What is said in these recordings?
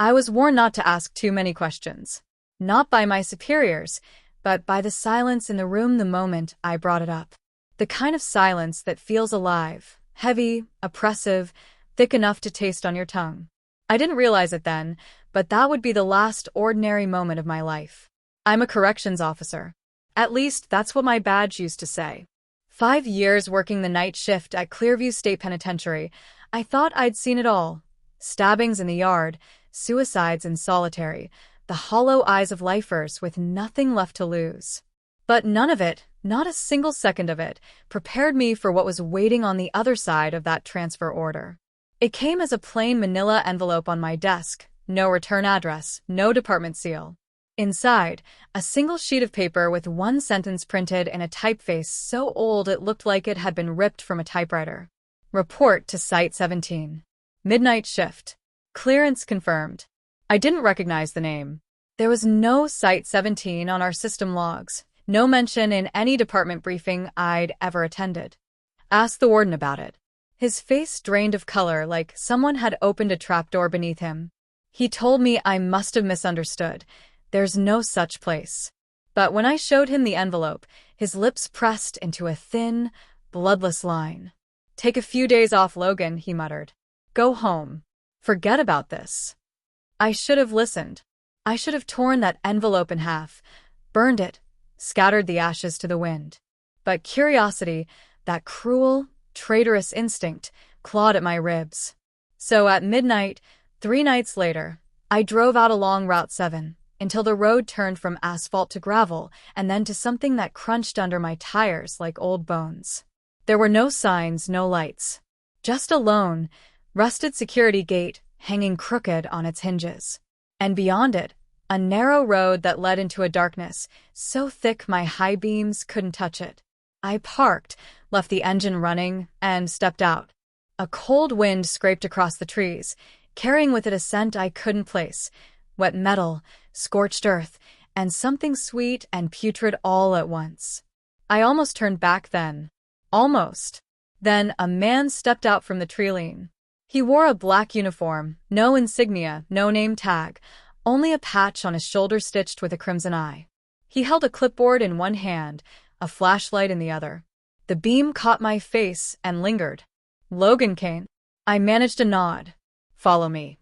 I was warned not to ask too many questions. Not by my superiors, but by the silence in the room the moment I brought it up. The kind of silence that feels alive, heavy, oppressive, thick enough to taste on your tongue. I didn't realize it then, but that would be the last ordinary moment of my life. I'm a corrections officer. At least that's what my badge used to say. 5 years working the night shift at Clearview State Penitentiary, I thought I'd seen it all. Stabbings in the yard, suicides in solitary, the hollow eyes of lifers with nothing left to lose. But none of it, not a single second of it, prepared me for what was waiting on the other side of that transfer order. It came as a plain manila envelope on my desk, no return address, no department seal. Inside, a single sheet of paper with one sentence printed in a typeface so old it looked like it had been ripped from a typewriter. Report to Site 17. Midnight shift. Clearance confirmed. I didn't recognize the name. There was no Site 17 on our system logs, no mention in any department briefing I'd ever attended. Asked the warden about it. His face drained of color like someone had opened a trapdoor beneath him. He told me I must have misunderstood. There's no such place. But when I showed him the envelope, his lips pressed into a thin, bloodless line. Take a few days off, Logan, he muttered. Go home. Forget about this. I should have listened. I should have torn that envelope in half, burned it, scattered the ashes to the wind. But curiosity, that cruel, traitorous instinct, clawed at my ribs. So at midnight, 3 nights later, I drove out along Route 7, until the road turned from asphalt to gravel and then to something that crunched under my tires like old bones. There were no signs, no lights. Just a lone, rusted security gate hanging crooked on its hinges. And beyond it, a narrow road that led into a darkness so thick my high beams couldn't touch it. I parked, left the engine running, and stepped out. A cold wind scraped across the trees, carrying with it a scent I couldn't place. Wet metal, scorched earth, and something sweet and putrid all at once. I almost turned back then. Almost. Then a man stepped out from the tree-line. He wore a black uniform, no insignia, no name tag, only a patch on his shoulder stitched with a crimson eye. He held a clipboard in one hand, a flashlight in the other. The beam caught my face and lingered. Logan Kane. I managed a nod. Follow me.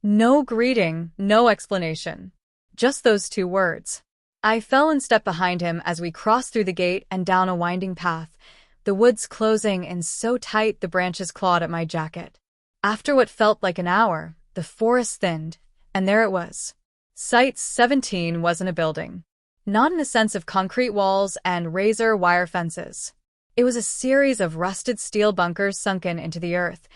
No greeting, no explanation. Just those 2 words. I fell and stepped behind him as we crossed through the gate and down a winding path, the woods closing in so tight the branches clawed at my jacket. After what felt like an hour, the forest thinned, and there it was. Site 17 wasn't a building. Not in the sense of concrete walls and razor wire fences. It was a series of rusted steel bunkers sunken into the earth,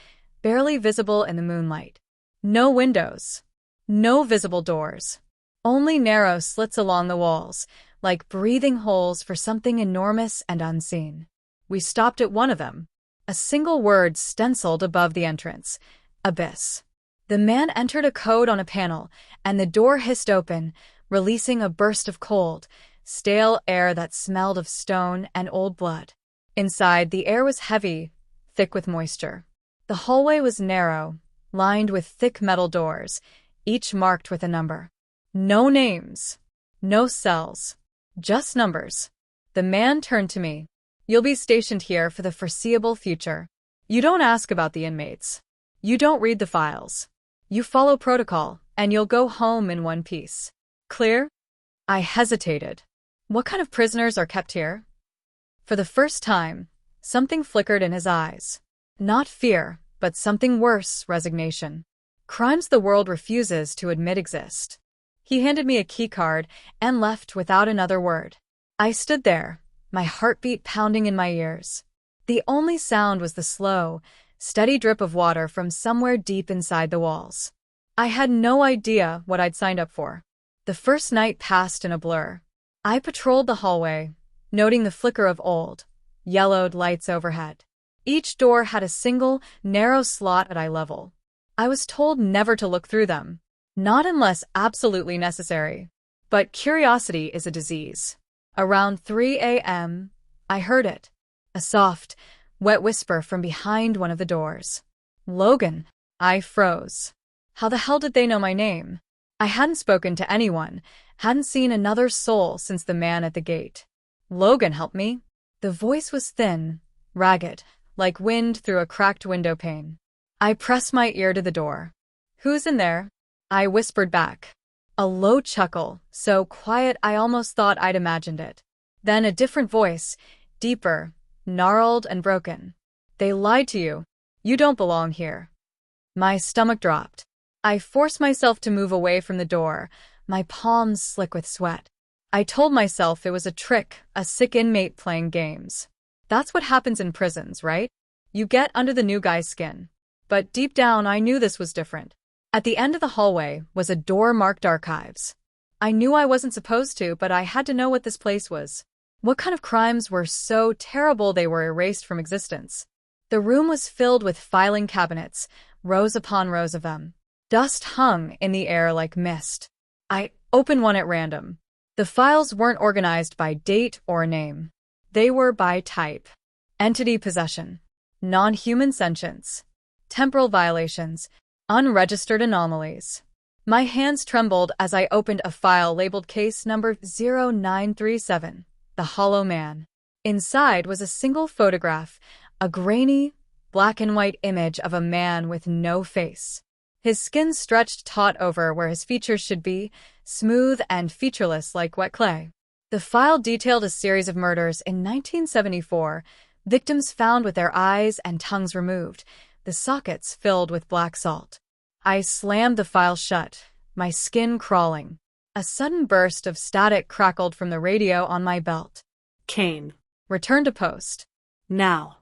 barely visible in the moonlight. No windows. No visible doors. Only narrow slits along the walls, like breathing holes for something enormous and unseen. We stopped at one of them. A single word stenciled above the entrance. Abyss. The man entered a code on a panel, and the door hissed open, releasing a burst of cold, stale air that smelled of stone and old blood. Inside, the air was heavy, thick with moisture. The hallway was narrow, lined with thick metal doors, each marked with a number. No names. No cells. Just numbers. The man turned to me. You'll be stationed here for the foreseeable future. You don't ask about the inmates. You don't read the files. You follow protocol, and you'll go home in one piece. Clear? I hesitated. What kind of prisoners are kept here? For the first time, something flickered in his eyes. Not fear, but something worse, resignation. Crimes the world refuses to admit exist. He handed me a keycard and left without another word. I stood there, my heartbeat pounding in my ears. The only sound was the slow, steady drip of water from somewhere deep inside the walls. I had no idea what I'd signed up for. The first night passed in a blur. I patrolled the hallway, noting the flicker of old, yellowed lights overhead. Each door had a single, narrow slot at eye level. I was told never to look through them, not unless absolutely necessary. But curiosity is a disease. Around 3 a.m., I heard it. A soft, wet whisper from behind one of the doors. Logan. I froze. How the hell did they know my name? I hadn't spoken to anyone, hadn't seen another soul since the man at the gate. Logan, help me. The voice was thin, ragged, like wind through a cracked window pane. I pressed my ear to the door. Who's in there? I whispered back. A low chuckle, so quiet I almost thought I'd imagined it. Then a different voice, deeper, gnarled and broken. They lied to you. You don't belong here. My stomach dropped. I forced myself to move away from the door, my palms slick with sweat. I told myself it was a trick, a sick inmate playing games. That's what happens in prisons, right? You get under the new guy's skin. But deep down, I knew this was different. At the end of the hallway was a door marked archives. I knew I wasn't supposed to, but I had to know what this place was. What kind of crimes were so terrible they were erased from existence? The room was filled with filing cabinets, rows upon rows of them. Dust hung in the air like mist. I opened one at random. The files weren't organized by date or name. They were by type. Entity possession. Non-human sentience. Temporal violations. Unregistered anomalies. My hands trembled as I opened a file labeled case number 0937, The Hollow Man. Inside was a single photograph, a grainy, black and white image of a man with no face. His skin stretched taut over where his features should be, smooth and featureless like wet clay. The file detailed a series of murders in 1974, victims found with their eyes and tongues removed, the sockets filled with black salt. I slammed the file shut, my skin crawling. A sudden burst of static crackled from the radio on my belt. Kane. Return to post. Now.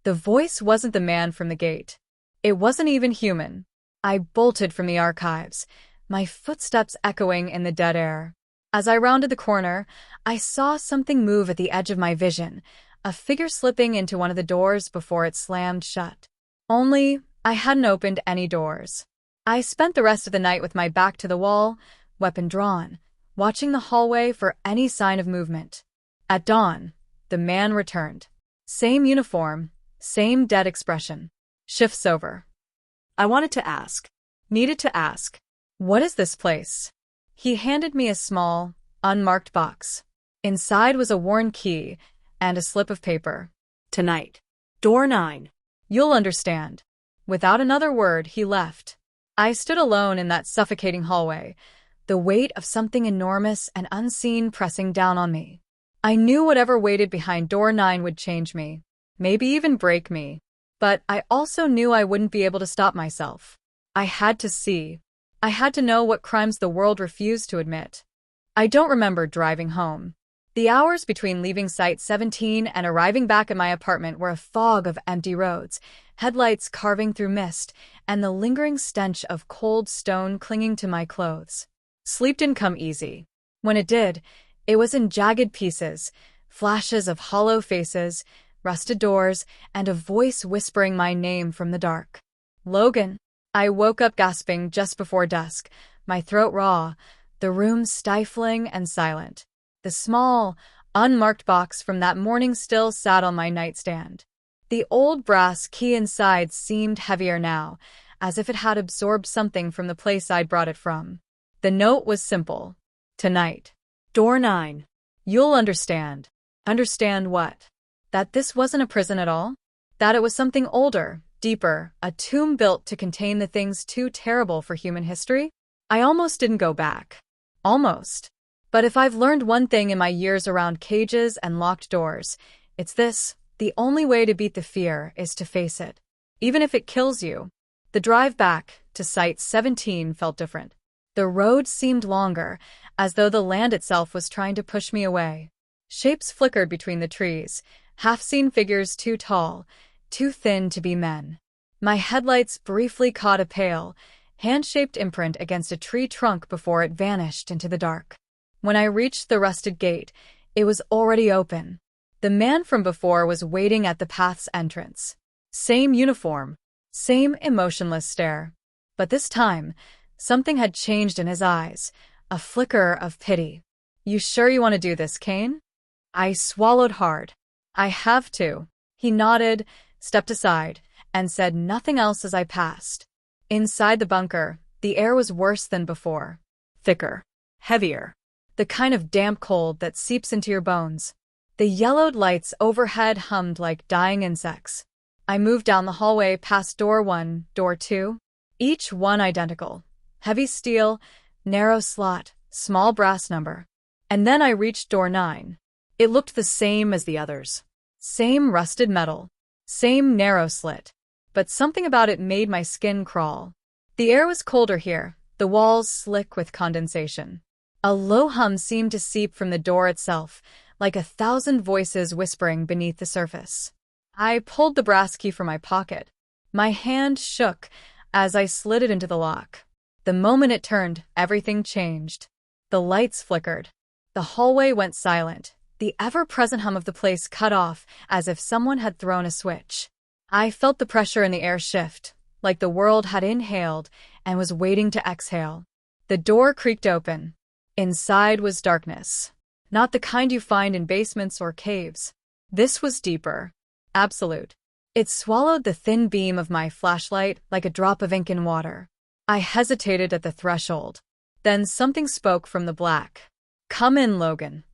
The voice wasn't the man from the gate. It wasn't even human. I bolted from the archives, my footsteps echoing in the dead air. As I rounded the corner, I saw something move at the edge of my vision, a figure slipping into one of the doors before it slammed shut. Only, I hadn't opened any doors. I spent the rest of the night with my back to the wall, weapon drawn, watching the hallway for any sign of movement. At dawn, the man returned. Same uniform, same dead expression. Shift's over. I wanted to ask. Needed to ask. What is this place? He handed me a small, unmarked box. Inside was a worn key and a slip of paper. Tonight. Door 9. You'll understand. Without another word, he left. I stood alone in that suffocating hallway, the weight of something enormous and unseen pressing down on me. I knew whatever waited behind door 9 would change me, maybe even break me. But I also knew I wouldn't be able to stop myself. I had to see. I had to know what crimes the world refused to admit. I don't remember driving home. The hours between leaving Site 17 and arriving back at my apartment were a fog of empty roads, headlights carving through mist, and the lingering stench of cold stone clinging to my clothes. Sleep didn't come easy. When it did, it was in jagged pieces, flashes of hollow faces, rusted doors, and a voice whispering my name from the dark. Logan. I woke up gasping just before dusk, my throat raw, the room stifling and silent. The small, unmarked box from that morning still sat on my nightstand. The old brass key inside seemed heavier now, as if it had absorbed something from the place I'd brought it from. The note was simple. Tonight. Door 9. You'll understand. Understand what? That this wasn't a prison at all? That it was something older, deeper, a tomb built to contain the things too terrible for human history? I almost didn't go back. Almost. But if I've learned one thing in my years around cages and locked doors, it's this: the only way to beat the fear is to face it. Even if it kills you. The drive back to Site 17 felt different. The road seemed longer, as though the land itself was trying to push me away. Shapes flickered between the trees, half-seen figures too tall, too thin to be men. My headlights briefly caught a pale, hand-shaped imprint against a tree trunk before it vanished into the dark. When I reached the rusted gate, it was already open. The man from before was waiting at the path's entrance. Same uniform, same emotionless stare. But this time, something had changed in his eyes, a flicker of pity. You sure you want to do this, Kane? I swallowed hard. I have to. He nodded, stepped aside, and said nothing else as I passed. Inside the bunker, The air was worse than before. Thicker. Heavier. The kind of damp cold that seeps into your bones. The yellowed lights overhead hummed like dying insects. I moved down the hallway past door 1, door 2, each one identical. Heavy steel, narrow slot, small brass number. And then I reached door 9. It looked the same as the others. Same rusted metal. Same narrow slit. But something about it made my skin crawl. The air was colder here, the walls slick with condensation. A low hum seemed to seep from the door itself, like 1,000 voices whispering beneath the surface. I pulled the brass key from my pocket. My hand shook as I slid it into the lock. The moment it turned, everything changed. The lights flickered. The hallway went silent. The ever-present hum of the place cut off as if someone had thrown a switch. I felt the pressure in the air shift, like the world had inhaled and was waiting to exhale. The door creaked open. Inside was darkness. Not the kind you find in basements or caves. This was deeper. Absolute. It swallowed the thin beam of my flashlight like a drop of ink in water. I hesitated at the threshold. Then something spoke from the black. "Come in, Logan."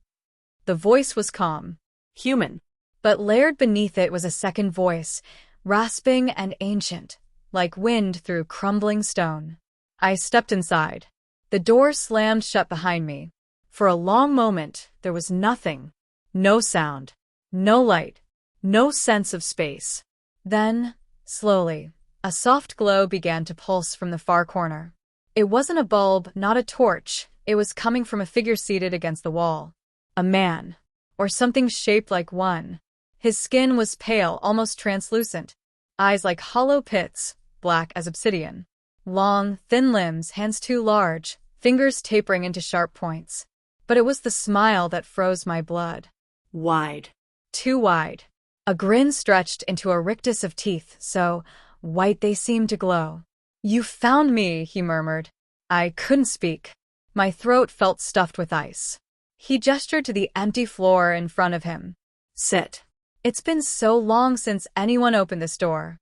The voice was calm. Human. But layered beneath it was a second voice, rasping and ancient, like wind through crumbling stone. I stepped inside. The door slammed shut behind me. For a long moment, there was nothing. No sound. No light. No sense of space. Then, slowly, a soft glow began to pulse from the far corner. It wasn't a bulb, not a torch. It was coming from a figure seated against the wall. A man. Or something shaped like one. His skin was pale, almost translucent. Eyes like hollow pits, black as obsidian. Long, thin limbs, hands too large, fingers tapering into sharp points. But it was the smile that froze my blood. Wide. Too wide. A grin stretched into a rictus of teeth, so white they seemed to glow. "You found me," he murmured. I couldn't speak. My throat felt stuffed with ice. He gestured to the empty floor in front of him. Sit. It's been so long since anyone opened this door.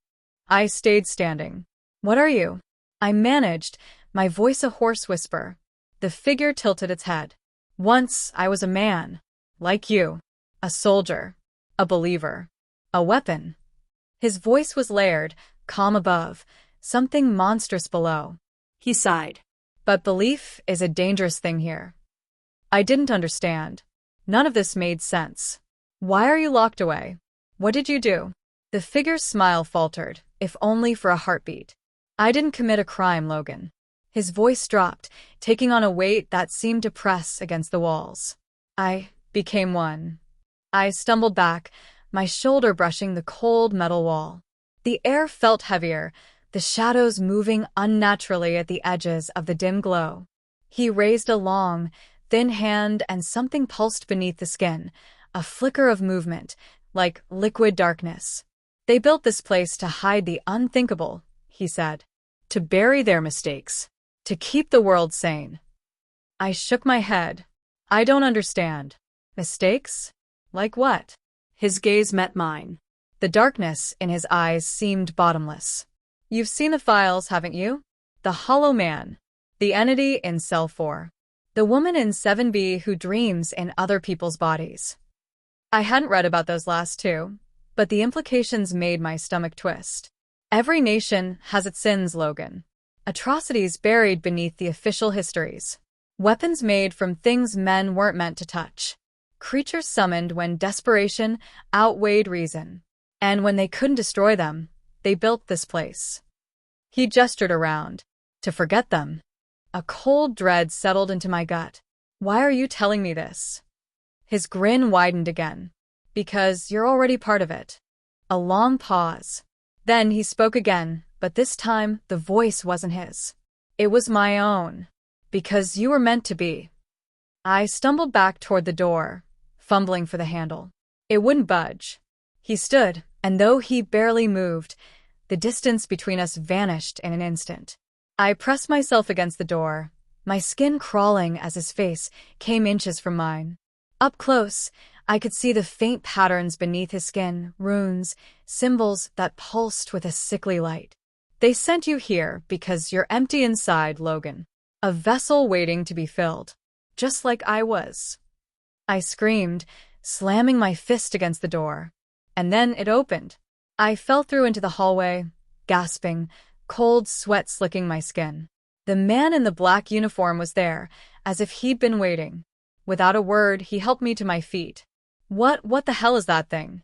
I stayed standing. "What are you?" I managed, my voice a hoarse whisper. The figure tilted its head. "Once I was a man. Like you. A soldier. A believer. A weapon." His voice was layered, calm above, something monstrous below. He sighed. But belief is a dangerous thing here. I didn't understand. None of this made sense. "Why are you locked away? What did you do?" The figure's smile faltered, if only for a heartbeat. "I didn't commit a crime, Logan." His voice dropped, taking on a weight that seemed to press against the walls. "I became one." I stumbled back, my shoulder brushing the cold metal wall. The air felt heavier, the shadows moving unnaturally at the edges of the dim glow. He raised a long, thin hand and something pulsed beneath the skin, a flicker of movement, like liquid darkness. "They built this place to hide the unthinkable," he said. "To bury their mistakes. To keep the world sane." I shook my head. "I don't understand." "Mistakes? Like what?" His gaze met mine. The darkness in his eyes seemed bottomless. "You've seen the files, haven't you? The Hollow Man. The entity in Cell 4. The woman in 7B who dreams in other people's bodies." I hadn't read about those last two, but the implications made my stomach twist. Every nation has its sins, Logan. Atrocities buried beneath the official histories. Weapons made from things men weren't meant to touch. Creatures summoned when desperation outweighed reason. And when they couldn't destroy them, they built this place. He gestured around. "To forget them." A cold dread settled into my gut. "Why are you telling me this?" His grin widened again. "Because you're already part of it." A long pause. Then he spoke again, but this time the voice wasn't his. It was my own. "Because you were meant to be." I stumbled back toward the door, fumbling for the handle. It wouldn't budge. He stood, and though he barely moved, the distance between us vanished in an instant. I pressed myself against the door, my skin crawling as his face came inches from mine. Up close, I could see the faint patterns beneath his skin, runes, symbols that pulsed with a sickly light. They sent you here because you're empty inside, Logan. A vessel waiting to be filled. Just like I was. I screamed, slamming my fist against the door. And then it opened. I fell through into the hallway, gasping, cold sweat slicking my skin. The man in the black uniform was there, as if he'd been waiting. Without a word, he helped me to my feet. What the hell is that thing?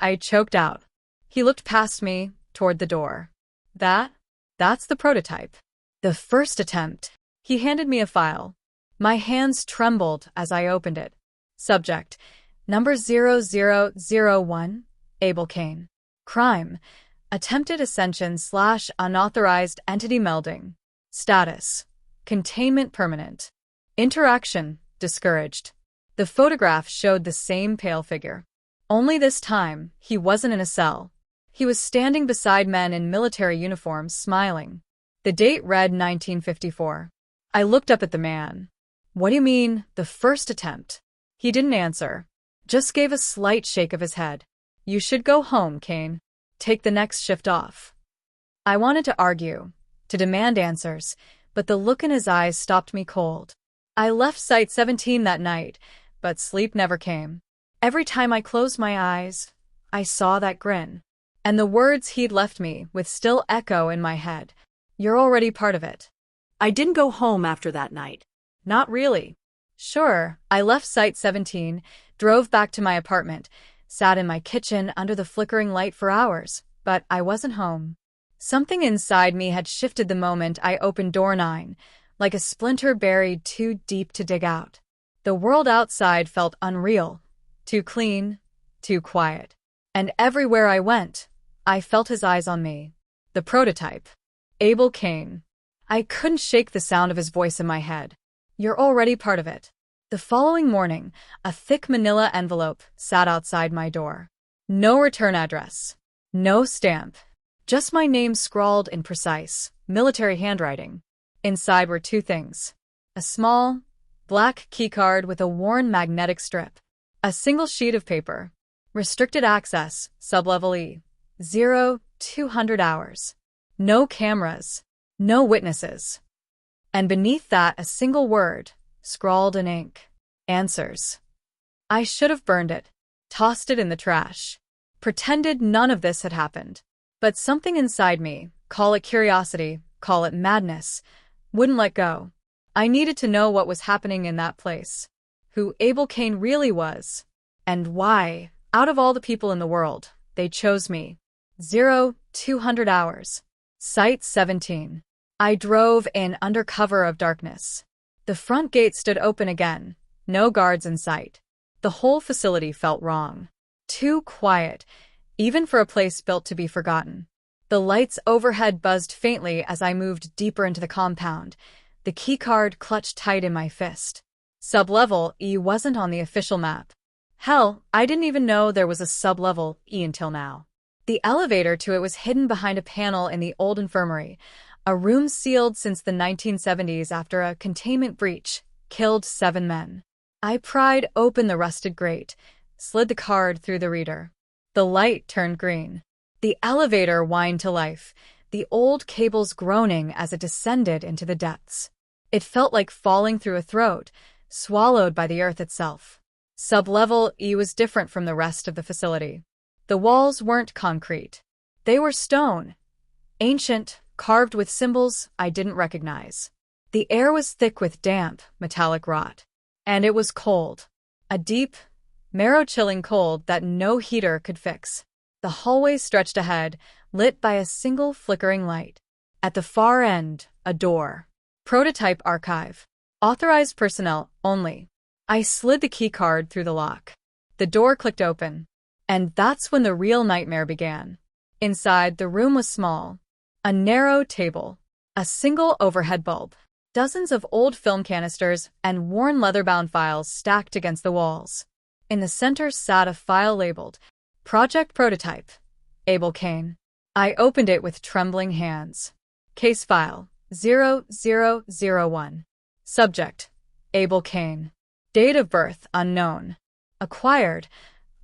I choked out. He looked past me, toward the door. That's the prototype. The first attempt. He handed me a file. My hands trembled as I opened it. Subject: Number 0001, Abel Kane. Crime: Attempted ascension / unauthorized entity melding. Status: Containment permanent. Interaction: Discouraged. The photograph showed the same pale figure. Only this time, he wasn't in a cell. He was standing beside men in military uniforms, smiling. The date read 1954. I looked up at the man. What do you mean, the first attempt? He didn't answer. Just gave a slight shake of his head. You should go home, Kane. Take the next shift off. I wanted to argue, to demand answers, but the look in his eyes stopped me cold. I left Site 17 that night, but sleep never came. Every time I closed my eyes, I saw that grin. And the words he'd left me with still echo in my head. You're already part of it. I didn't go home after that night. Not really. Sure, I left Site 17, drove back to my apartment, sat in my kitchen under the flickering light for hours, but I wasn't home. Something inside me had shifted the moment I opened door 9, like a splinter buried too deep to dig out. The world outside felt unreal, too clean, too quiet. And everywhere I went, I felt his eyes on me. The prototype. Abel Kane. I couldn't shake the sound of his voice in my head. You're already part of it. The following morning, a thick manila envelope sat outside my door. No return address. No stamp. Just my name scrawled in precise, military handwriting. Inside were two things. A small, black keycard with a worn magnetic strip. A single sheet of paper. Restricted access, sublevel E. 0200 hours. No cameras. No witnesses. And beneath that a single word, scrawled in ink. Answers. I should have burned it, tossed it in the trash. Pretended none of this had happened. But something inside me, call it curiosity, call it madness, wouldn't let go. I needed to know what was happening in that place. Who Abel Kane really was. And why, out of all the people in the world, they chose me. 0200 hours. Site 17. I drove in under cover of darkness. The front gate stood open again, no guards in sight. The whole facility felt wrong. Too quiet, even for a place built to be forgotten. The lights overhead buzzed faintly as I moved deeper into the compound, the keycard clutched tight in my fist. Sublevel E wasn't on the official map. Hell, I didn't even know there was a sublevel E until now. The elevator to it was hidden behind a panel in the old infirmary, a room sealed since the 1970s after a containment breach killed 7 men. I pried open the rusted grate, slid the card through the reader. The light turned green. The elevator whined to life, the old cables groaning as it descended into the depths. It felt like falling through a throat, swallowed by the earth itself. Sublevel E was different from the rest of the facility. The walls weren't concrete. They were stone. Ancient, carved with symbols I didn't recognize. The air was thick with damp, metallic rot. And it was cold. A deep, marrow-chilling cold that no heater could fix. The hallway stretched ahead, lit by a single flickering light. At the far end, a door. Prototype archive. Authorized personnel only. I slid the keycard through the lock. The door clicked open. And that's when the real nightmare began. Inside, the room was small. A narrow table. A single overhead bulb. Dozens of old film canisters and worn leather-bound files stacked against the walls. In the center sat a file labeled, Project Prototype, Abel Kane. I opened it with trembling hands. Case file, 0001. Subject, Abel Kane. Date of birth, unknown. Acquired,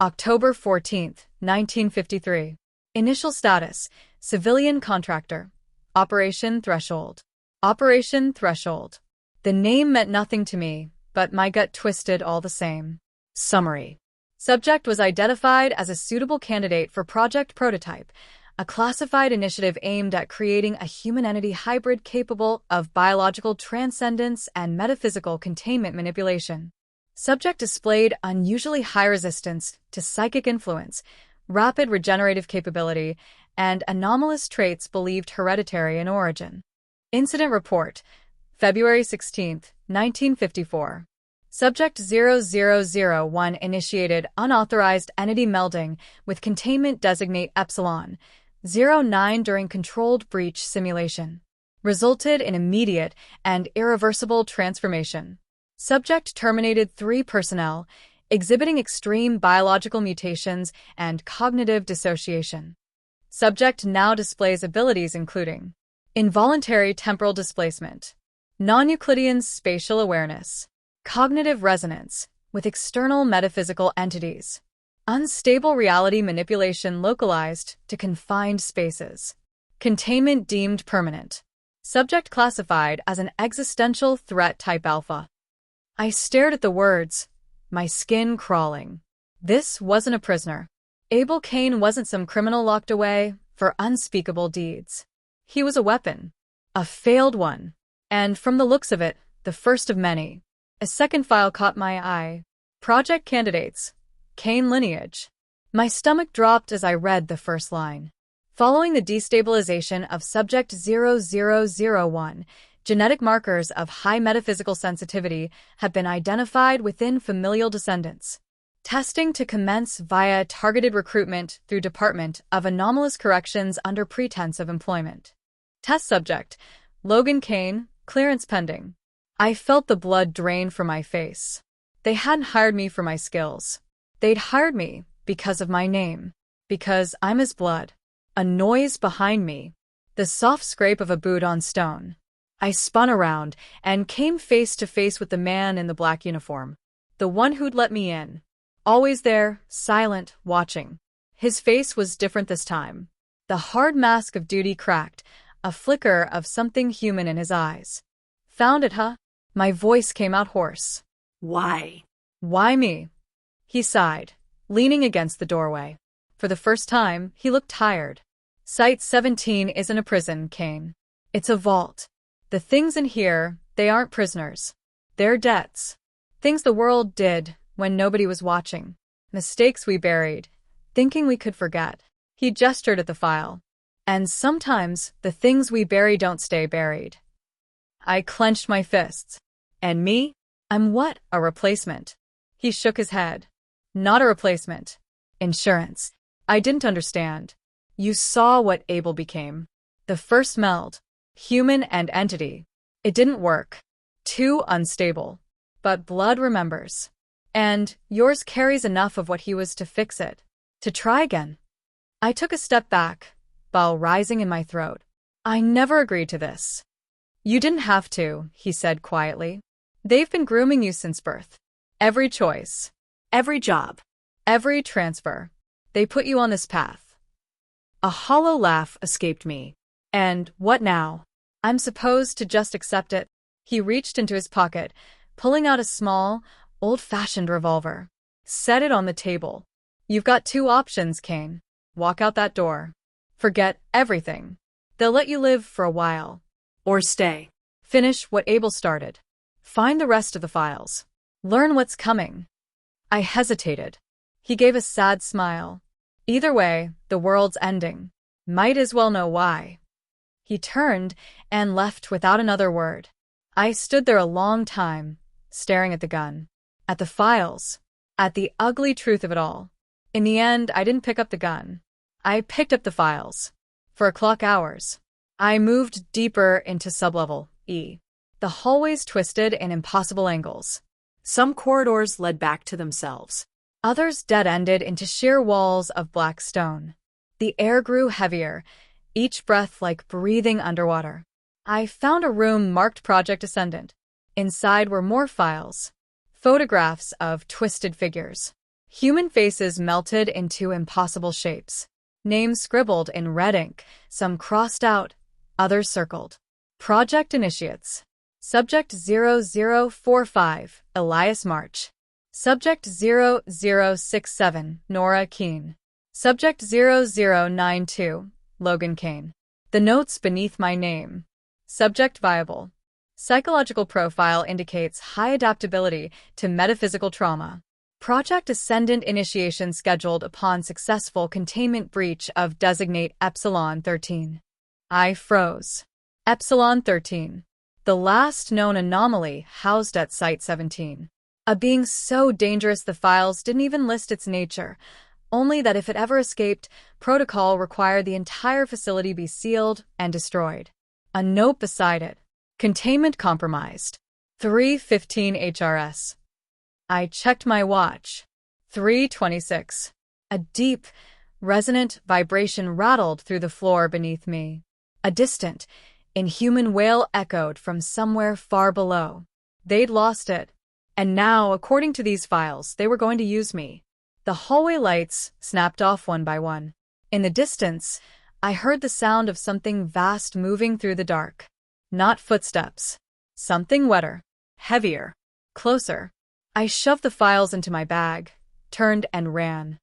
October 14, 1953. Initial status, civilian contractor. Operation Threshold. Operation Threshold. The name meant nothing to me, but my gut twisted all the same. Summary. Subject was identified as a suitable candidate for Project Prototype, a classified initiative aimed at creating a human entity hybrid capable of biological transcendence and metaphysical containment manipulation. Subject displayed unusually high resistance to psychic influence, rapid regenerative capability, and anomalous traits believed hereditary in origin. Incident Report, February 16, 1954. Subject 0001 initiated unauthorized entity melding with containment designate Epsilon 09 during controlled breach simulation. Resulted in immediate and irreversible transformation. Subject terminated 3 personnel, exhibiting extreme biological mutations and cognitive dissociation. Subject now displays abilities including involuntary temporal displacement, non-Euclidean spatial awareness, cognitive resonance with external metaphysical entities, unstable reality manipulation localized to confined spaces, containment deemed permanent. Subject classified as an existential threat type alpha. I stared at the words, my skin crawling. This wasn't a prisoner. Abel Kane wasn't some criminal locked away for unspeakable deeds. He was a weapon. A failed one. And from the looks of it, the first of many. A second file caught my eye. Project Candidates. Kane Lineage. My stomach dropped as I read the first line. Following the destabilization of Subject 0001, genetic markers of high metaphysical sensitivity have been identified within familial descendants. Testing to commence via targeted recruitment through Department of Anomalous Corrections under pretense of employment. Test Subject, Logan Kane, clearance pending. I felt the blood drain from my face. They hadn't hired me for my skills. They'd hired me because of my name. Because I'm his blood. A noise behind me. The soft scrape of a boot on stone. I spun around and came face to face with the man in the black uniform. The one who'd let me in. Always there, silent, watching. His face was different this time. The hard mask of duty cracked, a flicker of something human in his eyes. Found it, huh? My voice came out hoarse. Why? Why me? He sighed, leaning against the doorway. For the first time, he looked tired. Site 17 isn't a prison, Kane. It's a vault. The things in here, they aren't prisoners. They're debts. Things the world did when nobody was watching. Mistakes we buried, thinking we could forget. He gestured at the file. And sometimes, the things we bury don't stay buried. I clenched my fists. And me? I'm what? A replacement. He shook his head. Not a replacement. Insurance. I didn't understand. You saw what Abel became. The first meld. Human and entity. It didn't work. Too unstable. But blood remembers. And yours carries enough of what he was to fix it. To try again. I took a step back, bile rising in my throat. I never agreed to this. You didn't have to, he said quietly. They've been grooming you since birth. Every choice. Every job. Every transfer. They put you on this path. A hollow laugh escaped me. And what now? I'm supposed to just accept it. He reached into his pocket, pulling out a small, old-fashioned revolver. Set it on the table. You've got 2 options, Kane. Walk out that door. Forget everything. They'll let you live for a while. Or stay. Finish what Abel started. Find the rest of the files. Learn what's coming. I hesitated. He gave a sad smile. Either way, the world's ending. Might as well know why. He turned and left without another word. I stood there a long time, staring at the gun, at the files, at the ugly truth of it all. In the end, I didn't pick up the gun. I picked up the files. For clock hours. I moved deeper into sublevel E. The hallways twisted in impossible angles. Some corridors led back to themselves. Others dead-ended into sheer walls of black stone. The air grew heavier, each breath like breathing underwater. I found a room marked Project Ascendant. Inside were more files. Photographs of twisted figures. Human faces melted into impossible shapes. Names scribbled in red ink, some crossed out, Others circled. Project Initiates. Subject 0045, Elias March. Subject 0067, Nora Keene. Subject 0092, Logan Kane. The notes beneath my name. Subject viable. Psychological profile indicates high adaptability to metaphysical trauma. Project Ascendant initiation scheduled upon successful containment breach of designate Epsilon 13. I froze. Epsilon 13. The last known anomaly housed at Site 17. A being so dangerous the files didn't even list its nature, only that if it ever escaped, protocol required the entire facility be sealed and destroyed. A note beside it. Containment compromised. 3:15 HRS. I checked my watch. 3:26. A deep, resonant vibration rattled through the floor beneath me. A distant, inhuman wail echoed from somewhere far below. They'd lost it. And now, according to these files, they were going to use me. The hallway lights snapped off one by one. In the distance, I heard the sound of something vast moving through the dark. Not footsteps. Something wetter. Heavier. Closer. I shoved the files into my bag, turned and ran.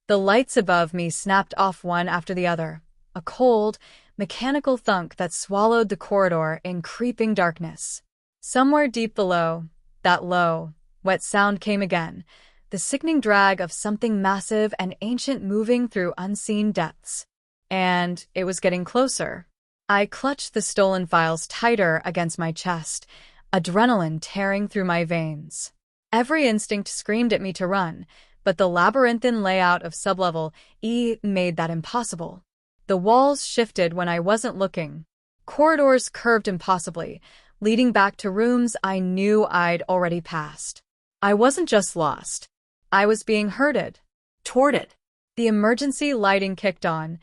The lights above me snapped off one after the other, a cold, mechanical thunk that swallowed the corridor in creeping darkness. Somewhere deep below, that low, wet sound came again, the sickening drag of something massive and ancient moving through unseen depths. And it was getting closer. I clutched the stolen files tighter against my chest, adrenaline tearing through my veins. Every instinct screamed at me to run, but the labyrinthine layout of sublevel E made that impossible. The walls shifted when I wasn't looking. Corridors curved impossibly, leading back to rooms I knew I'd already passed. I wasn't just lost. I was being herded. Toward it. The emergency lighting kicked on,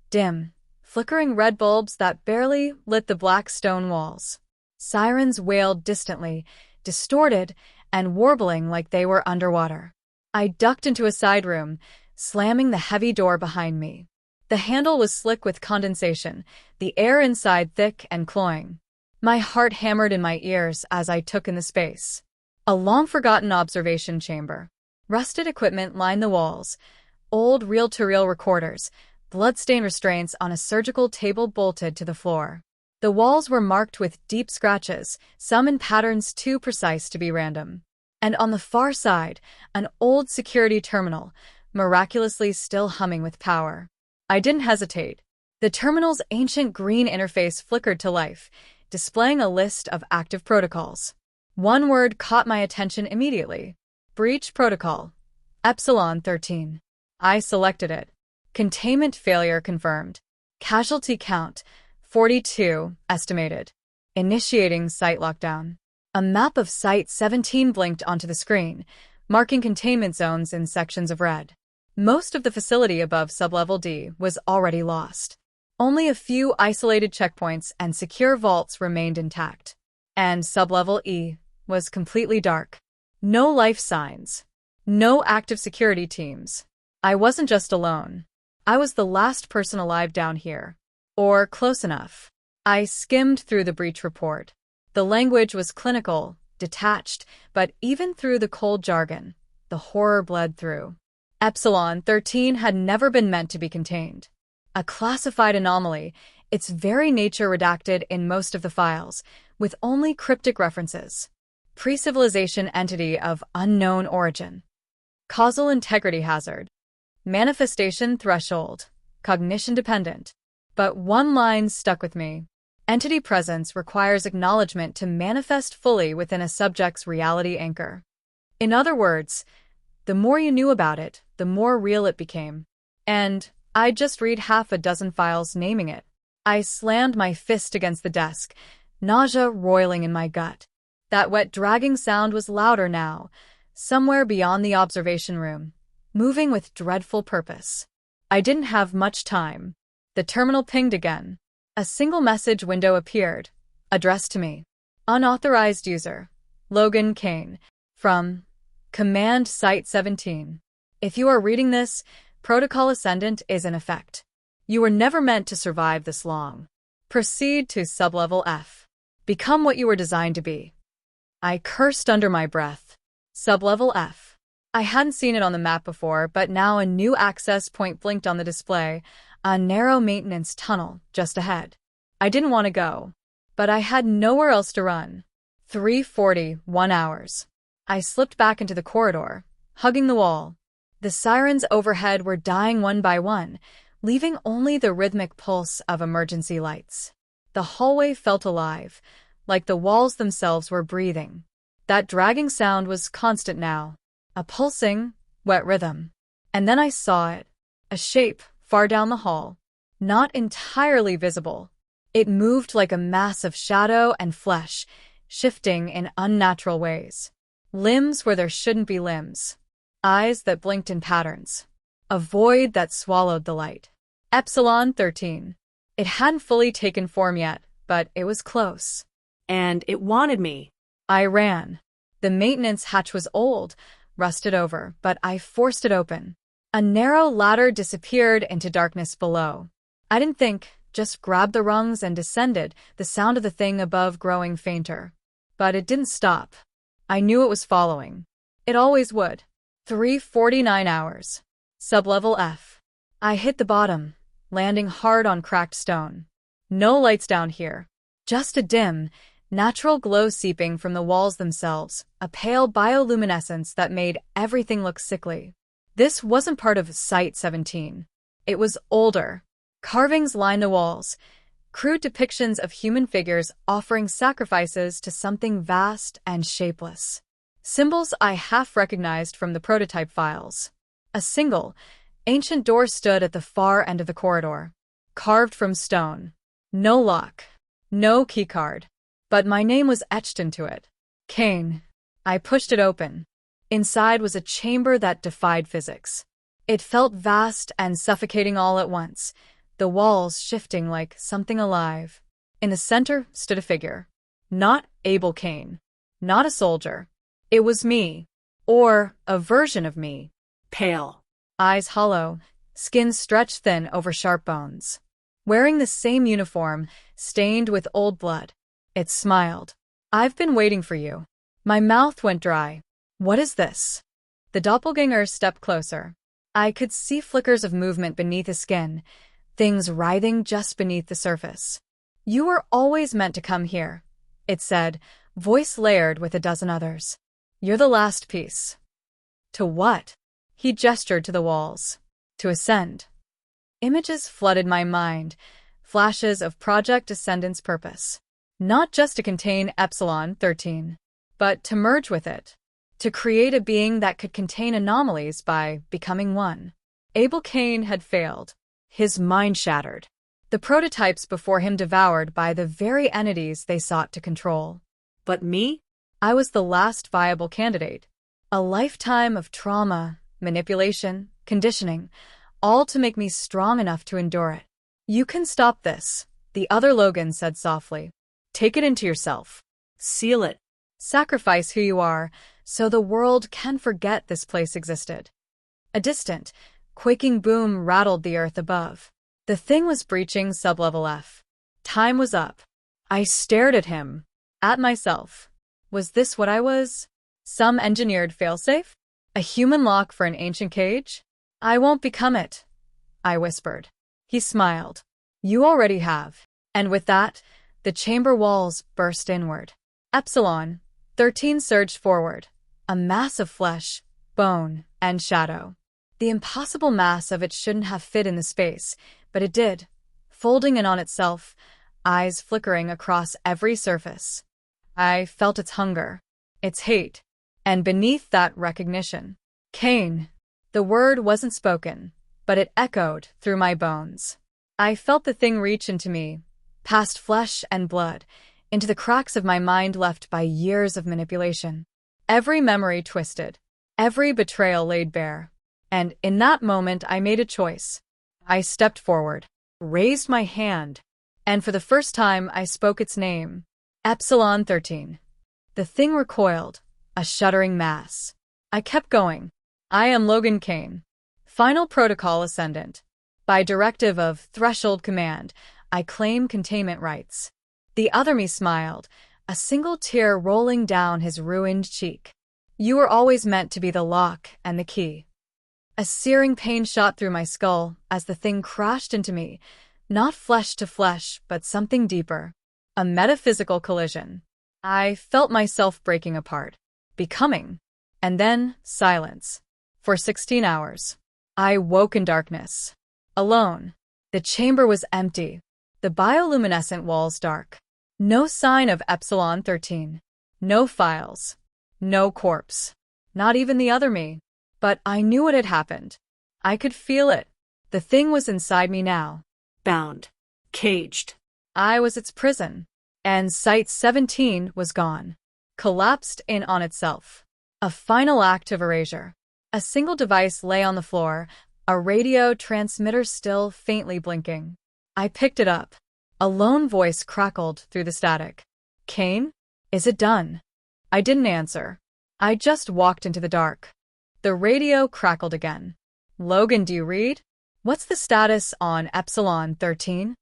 dim, flickering red bulbs that barely lit the black stone walls. Sirens wailed distantly, distorted, and warbling like they were underwater. I ducked into a side room, slamming the heavy door behind me. The handle was slick with condensation, the air inside thick and cloying. My heart hammered in my ears as I took in the space. A long-forgotten observation chamber. Rusted equipment lined the walls, old reel-to-reel recorders, blood-stained restraints on a surgical table bolted to the floor. The walls were marked with deep scratches, some in patterns too precise to be random. And on the far side, an old security terminal, miraculously still humming with power. I didn't hesitate. The terminal's ancient green interface flickered to life, displaying a list of active protocols. One word caught my attention immediately. Breach protocol. Epsilon 13. I selected it. Containment failure confirmed. Casualty count, 42, estimated. Initiating site lockdown. A map of Site 17 blinked onto the screen, marking containment zones in sections of red. Most of the facility above sublevel D was already lost. Only a few isolated checkpoints and secure vaults remained intact. And sublevel E was completely dark. No life signs. No active security teams. I wasn't just alone. I was the last person alive down here. Or close enough. I skimmed through the breach report. The language was clinical, detached, but even through the cold jargon, the horror bled through. Epsilon 13 had never been meant to be contained. A classified anomaly, its very nature redacted in most of the files, with only cryptic references. Pre-civilization entity of unknown origin. Causal integrity hazard. Manifestation threshold. Cognition dependent. But one line stuck with me. Entity presence requires acknowledgement to manifest fully within a subject's reality anchor. In other words, the more you knew about it, the more real it became. And I'd just read half a dozen files naming it. I slammed my fist against the desk, nausea roiling in my gut. That wet dragging sound was louder now, somewhere beyond the observation room, moving with dreadful purpose. I didn't have much time. The terminal pinged again. A single message window appeared, addressed to me. Unauthorized user, Logan Kane, from Command Site 17. If you are reading this, Protocol Ascendant is in effect. You were never meant to survive this long. Proceed to sublevel F. Become what you were designed to be. I cursed under my breath. Sublevel F. I hadn't seen it on the map before, but now a new access point blinked on the display, a narrow maintenance tunnel just ahead. I didn't want to go, but I had nowhere else to run. 3:41 hours. I slipped back into the corridor, hugging the wall. The sirens overhead were dying one by one, leaving only the rhythmic pulse of emergency lights. The hallway felt alive, like the walls themselves were breathing. That dragging sound was constant now, a pulsing, wet rhythm. And then I saw it, a shape far down the hall, not entirely visible. It moved like a mass of shadow and flesh, shifting in unnatural ways. Limbs where there shouldn't be limbs. Eyes that blinked in patterns. A void that swallowed the light. Epsilon 13. It hadn't fully taken form yet, but it was close. And it wanted me. I ran. The maintenance hatch was old, rusted over, but I forced it open. A narrow ladder disappeared into darkness below. I didn't think, just grabbed the rungs and descended, the sound of the thing above growing fainter. But it didn't stop. I knew it was following. It always would. 3:49 hours. Sublevel F. I hit the bottom, landing hard on cracked stone. No lights down here. Just a dim, natural glow seeping from the walls themselves, a pale bioluminescence that made everything look sickly. This wasn't part of Site-17. It was older. Carvings lined the walls, crude depictions of human figures offering sacrifices to something vast and shapeless. Symbols I half recognized from the prototype files. A single, ancient door stood at the far end of the corridor, carved from stone. No lock, no keycard, but my name was etched into it. Kane. I pushed it open. Inside was a chamber that defied physics. It felt vast and suffocating all at once, the walls shifting like something alive. In the center stood a figure. Not Abel Kane. Not a soldier. It was me. Or a version of me. Pale. Eyes hollow, skin stretched thin over sharp bones. Wearing the same uniform, stained with old blood. It smiled. I've been waiting for you. My mouth went dry. What is this? The doppelganger stepped closer. I could see flickers of movement beneath the skin, things writhing just beneath the surface. You were always meant to come here, it said, voice layered with a dozen others. You're the last piece. To what? He gestured to the walls. To ascend. Images flooded my mind, flashes of Project Ascendant's purpose. Not just to contain Epsilon 13, but to merge with it. To create a being that could contain anomalies by becoming one. Abel Kane had failed. His mind shattered. The prototypes before him devoured by the very entities they sought to control. But me? I was the last viable candidate. A lifetime of trauma, manipulation, conditioning, all to make me strong enough to endure it. You can stop this, the other Logan said softly. Take it into yourself. Seal it. Sacrifice who you are, so the world can forget this place existed. A distant, quaking boom rattled the earth above. The thing was breaching sublevel F. Time was up. I stared at him. At myself. Was this what I was? Some engineered failsafe? A human lock for an ancient cage? I won't become it, I whispered. He smiled. You already have. And with that, the chamber walls burst inward. Epsilon 13 surged forward, a mass of flesh, bone, and shadow. The impossible mass of it shouldn't have fit in the space, but it did, folding in on itself, eyes flickering across every surface. I felt its hunger, its hate, and beneath that recognition, Kane. The word wasn't spoken, but it echoed through my bones. I felt the thing reach into me, past flesh and blood, into the cracks of my mind left by years of manipulation. Every memory twisted, every betrayal laid bare. And in that moment I made a choice. I stepped forward, raised my hand, and for the first time I spoke its name. Epsilon 13. The thing recoiled, a shuddering mass. I kept going. I am Logan Kane. Final Protocol Ascendant. By directive of Threshold Command, I claim containment rights. The other me smiled, a single tear rolling down his ruined cheek. You were always meant to be the lock and the key. A searing pain shot through my skull as the thing crashed into me, not flesh to flesh, but something deeper. A metaphysical collision. I felt myself breaking apart, becoming, and then silence. For 16 hours. I woke in darkness. Alone. The chamber was empty, the bioluminescent walls dark. No sign of Epsilon 13. No files. No corpse. Not even the other me. But I knew what had happened. I could feel it. The thing was inside me now. Bound. Caged. I was its prison. And Site 17 was gone. Collapsed in on itself. A final act of erasure. A single device lay on the floor, a radio transmitter still faintly blinking. I picked it up. A lone voice crackled through the static. Kane? Is it done? I didn't answer. I just walked into the dark. The radio crackled again. Logan, do you read? What's the status on Epsilon 13?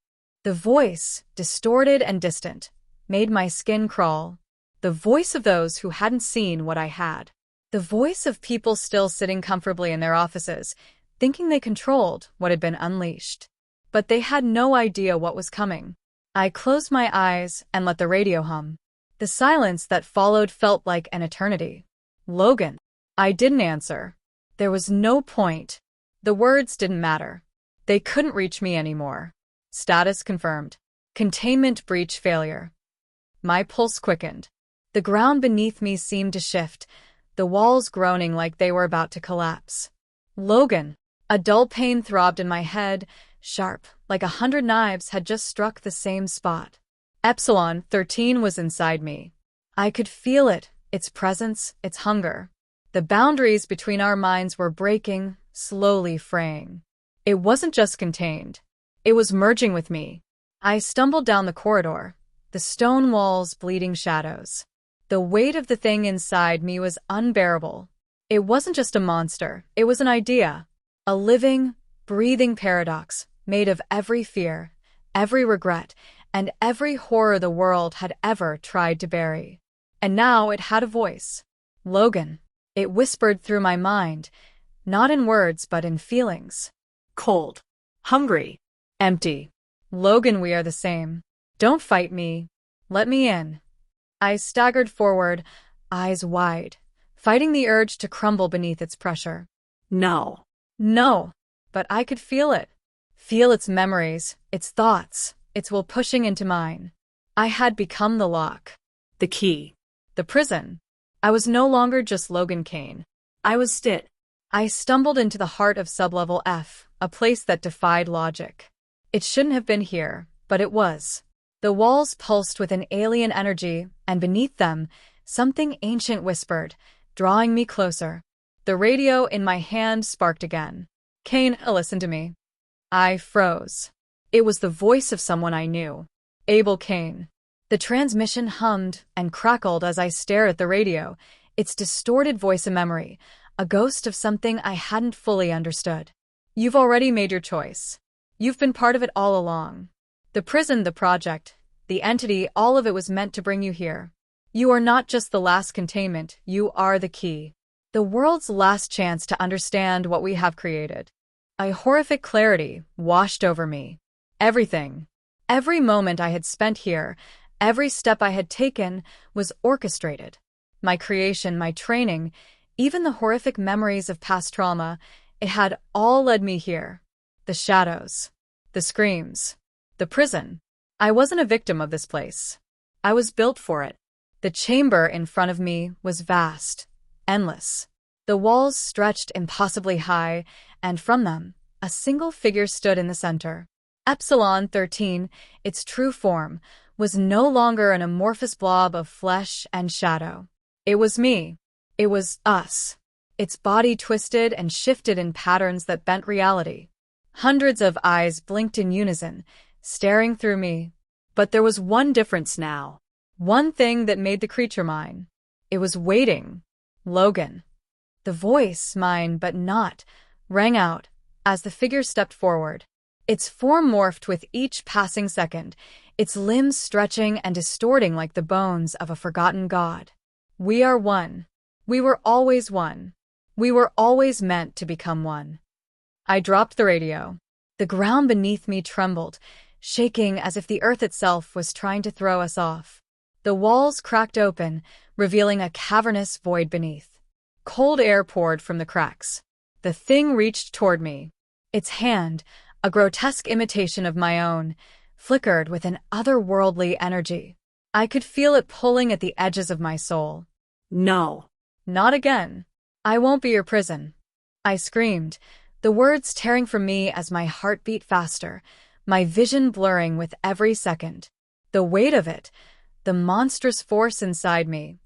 The voice, distorted and distant, made my skin crawl. The voice of those who hadn't seen what I had. The voice of people still sitting comfortably in their offices, thinking they controlled what had been unleashed. But they had no idea what was coming. I closed my eyes and let the radio hum. The silence that followed felt like an eternity. Logan. I didn't answer. There was no point. The words didn't matter. They couldn't reach me anymore. Status confirmed. Containment breach failure. My pulse quickened. The ground beneath me seemed to shift, the walls groaning like they were about to collapse. Logan. A dull pain throbbed in my head, sharp, like 100 knives had just struck the same spot. Epsilon 13 was inside me. I could feel it, its presence, its hunger. The boundaries between our minds were breaking, slowly fraying. It wasn't just contained. It was merging with me. I stumbled down the corridor, the stone walls bleeding shadows. The weight of the thing inside me was unbearable. It wasn't just a monster, it was an idea. A living, breathing paradox, made of every fear, every regret, and every horror the world had ever tried to bury. And now it had a voice. Logan. It whispered through my mind, not in words but in feelings. Cold. Hungry. Empty. Logan, we are the same. Don't fight me. Let me in. I staggered forward, eyes wide, fighting the urge to crumble beneath its pressure. No. No. But I could feel it. Feel its memories, its thoughts, its will pushing into mine. I had become the lock. The key. The prison. I was no longer just Logan Kane. I was Stit. I stumbled into the heart of Sublevel F, a place that defied logic. It shouldn't have been here, but it was. The walls pulsed with an alien energy, and beneath them, something ancient whispered, drawing me closer. The radio in my hand sparked again. Kane, listen to me. I froze. It was the voice of someone I knew. Abel Kane. The transmission hummed and crackled as I stared at the radio, its distorted voice a memory, a ghost of something I hadn't fully understood. You've already made your choice. You've been part of it all along. The prison, the project, the entity, all of it was meant to bring you here. You are not just the last containment, you are the key. The world's last chance to understand what we have created. A horrific clarity washed over me. Everything, every moment I had spent here, every step I had taken was orchestrated. My creation, my training, even the horrific memories of past trauma, it had all led me here. The shadows, the screams, the prison. I wasn't a victim of this place. I was built for it. The chamber in front of me was vast, endless. The walls stretched impossibly high, and from them, a single figure stood in the center. Epsilon 13, its true form, was no longer an amorphous blob of flesh and shadow. It was me. It was us. Its body twisted and shifted in patterns that bent reality. Hundreds of eyes blinked in unison, staring through me. But there was one difference now. One thing that made the creature mine. It was waiting. Logan. The voice, mine but not, rang out as the figure stepped forward. Its form morphed with each passing second, its limbs stretching and distorting like the bones of a forgotten god. We are one. We were always one. We were always meant to become one. I dropped the radio. The ground beneath me trembled, shaking as if the earth itself was trying to throw us off. The walls cracked open, revealing a cavernous void beneath. Cold air poured from the cracks. The thing reached toward me. Its hand, a grotesque imitation of my own, flickered with an otherworldly energy. I could feel it pulling at the edges of my soul. No. Not again. I won't be your prison. I screamed, the words tearing from me as my heart beat faster, my vision blurring with every second. The weight of it, the monstrous force inside me,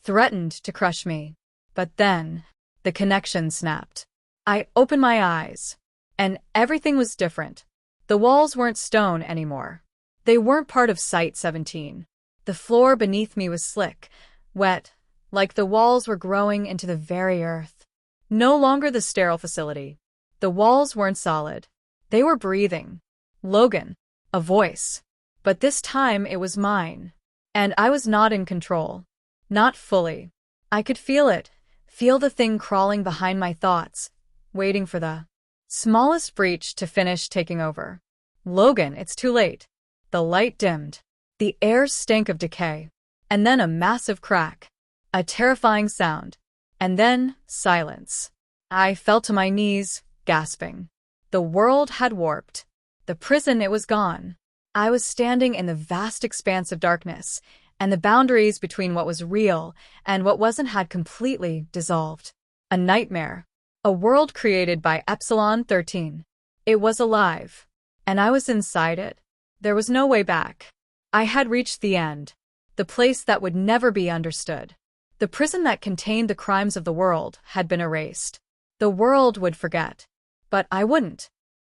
threatened to crush me. But then, the connection snapped. I opened my eyes, and everything was different. The walls weren't stone anymore. They weren't part of Site 17. The floor beneath me was slick, wet, like the walls were growing into the very earth. No longer the sterile facility. The walls weren't solid. They were breathing. Logan. A voice. But this time it was mine. And I was not in control. Not fully. I could feel it. Feel the thing crawling behind my thoughts, waiting for the smallest breach to finish taking over. Logan, it's too late. The light dimmed. The air stank of decay. And then a massive crack. A terrifying sound. And then silence. I fell to my knees, gasping. The world had warped. The prison, it was gone. I was standing in the vast expanse of darkness, and the boundaries between what was real and what wasn't had completely dissolved. A nightmare. A world created by Epsilon 13. It was alive. And I was inside it. There was no way back. I had reached the end. The place that would never be understood. The prison that contained the crimes of the world had been erased. The world would forget. But I wouldn't.